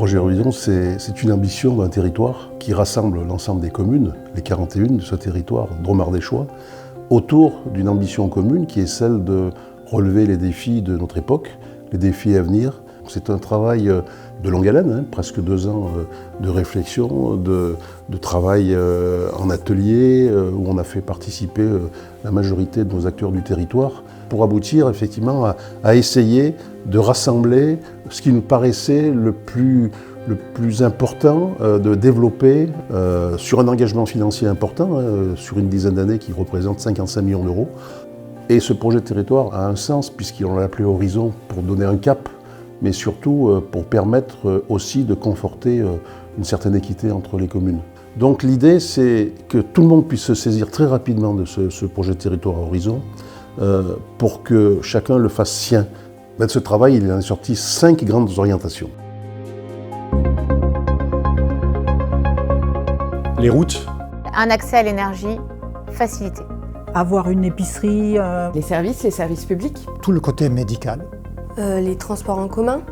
projet Horizon, c'est une ambition d'un territoire qui rassemble l'ensemble des communes, les 41 de ce territoire drôme-ardéchois, autour d'une ambition commune qui est celle de relever les défis de notre époque, les défis à venir. C'est un travail de longue haleine, presque 2 ans de réflexion, de travail en atelier, où on a fait participer la majorité de nos acteurs du territoire, pour aboutir effectivement à essayer de rassembler ce qui nous paraissait le plus important de développer sur un engagement financier important, sur une dizaine d'années qui représente 55 millions d'euros. Et ce projet de territoire a un sens puisqu'on l'a appelé Horizon pour donner un cap, mais surtout pour permettre aussi de conforter une certaine équité entre les communes. Donc l'idée, c'est que tout le monde puisse se saisir très rapidement de ce projet de territoire à Horizon pour que chacun le fasse sien. De ce travail, il en est sorti 5 grandes orientations. Les routes. Un accès à l'énergie facilité. Avoir une épicerie. Les services publics. Tout le côté médical. Les transports en commun.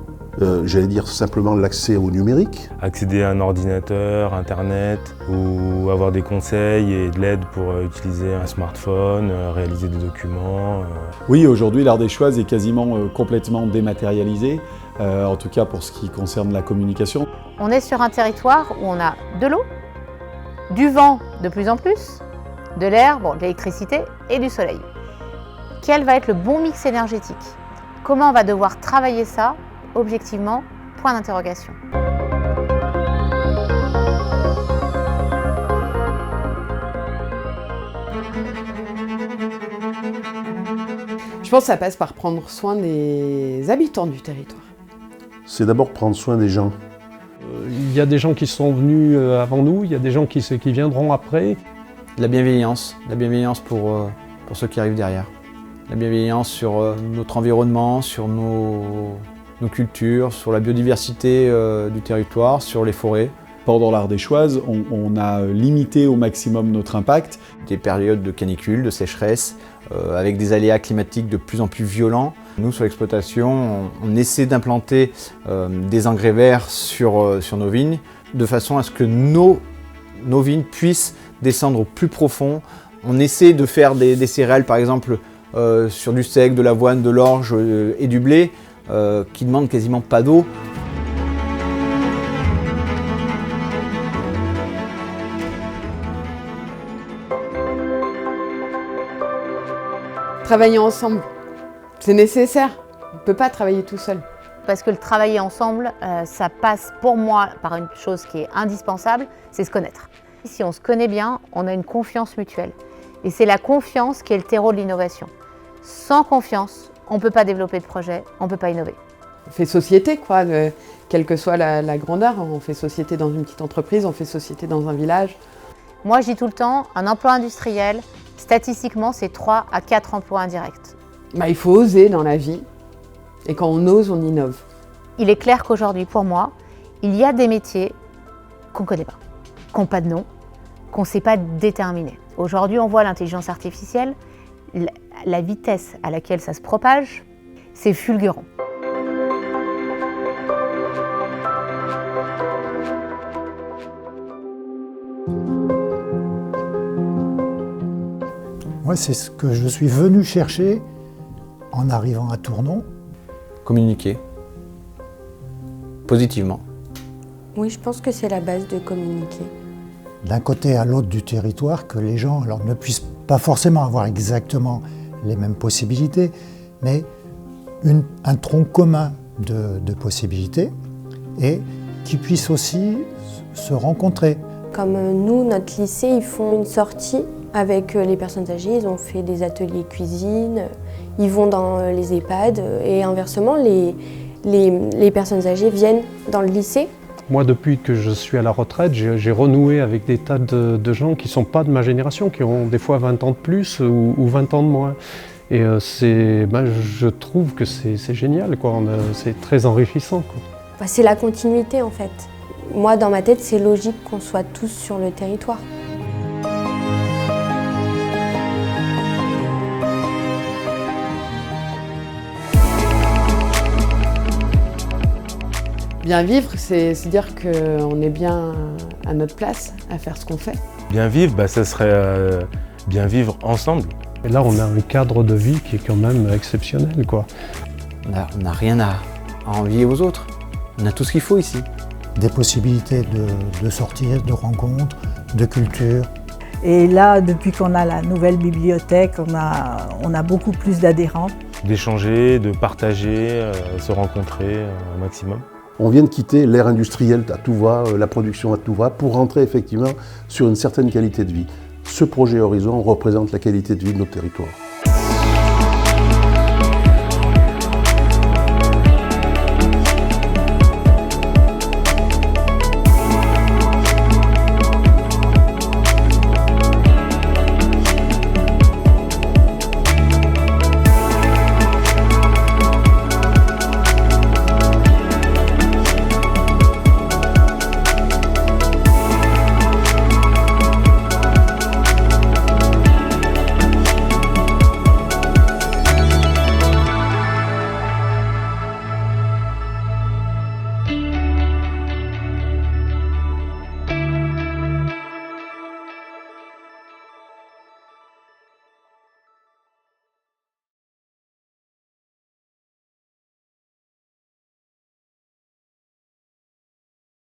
J'allais dire simplement l'accès au numérique. Accéder à un ordinateur, Internet, ou avoir des conseils et de l'aide pour utiliser un smartphone, réaliser des documents. Oui, aujourd'hui, l'Ardéchoise est quasiment complètement dématérialisée, en tout cas pour ce qui concerne la communication. On est sur un territoire où on a de l'eau, du vent de plus en plus, de l'air, de l'électricité et du soleil. Quel va être le bon mix énergétique ? Comment on va devoir travailler ça ? Objectivement, point d'interrogation. Je pense que ça passe par prendre soin des habitants du territoire. C'est d'abord prendre soin des gens. Il y a des gens qui sont venus avant nous, il y a des gens qui viendront après. La bienveillance pour ceux qui arrivent derrière. La bienveillance sur notre environnement, sur nos cultures, sur la biodiversité du territoire, sur les forêts. Pendant l'Ardéchoise, on a limité au maximum notre impact. Des périodes de canicule, de sécheresse, avec des aléas climatiques de plus en plus violents. Nous, sur l'exploitation, on essaie d'implanter des engrais verts sur nos vignes, de façon à ce que nos vignes puissent descendre au plus profond. On essaie de faire des céréales, par exemple, sur du seigle, de l'avoine, de l'orge et du blé, qui ne demandent quasiment pas d'eau. Travailler ensemble, c'est nécessaire. On ne peut pas travailler tout seul. Parce que le travailler ensemble, ça passe pour moi par une chose qui est indispensable, c'est se connaître. Si on se connaît bien, on a une confiance mutuelle. Et c'est la confiance qui est le terreau de l'innovation. Sans confiance, on ne peut pas développer de projet, on ne peut pas innover. On fait société, quoi, quelle que soit la grandeur. On fait société dans une petite entreprise, on fait société dans un village. Moi, je dis tout le temps, un emploi industriel, statistiquement, c'est 3 à 4 emplois indirects. Il faut oser dans la vie. Et quand on ose, on innove. Il est clair qu'aujourd'hui, pour moi, il y a des métiers qu'on ne connaît pas, qui n'ont pas de nom, qu'on ne sait pas déterminer. Aujourd'hui, on voit l'intelligence artificielle, la vitesse à laquelle ça se propage, c'est fulgurant. Moi, c'est ce que je suis venu chercher en arrivant à Tournon. Communiquer positivement. Oui, je pense que c'est la base de communiquer. D'un côté à l'autre du territoire, que les gens ne puissent pas forcément avoir exactement les mêmes possibilités, mais un tronc commun de possibilités et qui puissent aussi se rencontrer. Comme nous, notre lycée, ils font une sortie avec les personnes âgées, ils ont fait des ateliers cuisine, ils vont dans les EHPAD et inversement, les personnes âgées viennent dans le lycée. Moi, depuis que je suis à la retraite, j'ai renoué avec des tas de gens qui ne sont pas de ma génération, qui ont des fois 20 ans de plus ou 20 ans de moins. Et je trouve que c'est génial, quoi. C'est très enrichissant, quoi. C'est la continuité, en fait. Moi, dans ma tête, c'est logique qu'on soit tous sur le territoire. Bien vivre, c'est se dire qu'on est bien à notre place, à faire ce qu'on fait. Bien vivre, ça serait bien vivre ensemble. Et là, on a un cadre de vie qui est quand même exceptionnel, quoi. On n'a rien à envier aux autres. On a tout ce qu'il faut ici. Des possibilités de sortir, de rencontres, de culture. Et là, depuis qu'on a la nouvelle bibliothèque, on a beaucoup plus d'adhérents. D'échanger, de partager, se rencontrer un maximum. On vient de quitter l'ère industrielle à tout va, la production à tout va, pour rentrer effectivement sur une certaine qualité de vie. Ce projet Horizon représente la qualité de vie de notre territoire.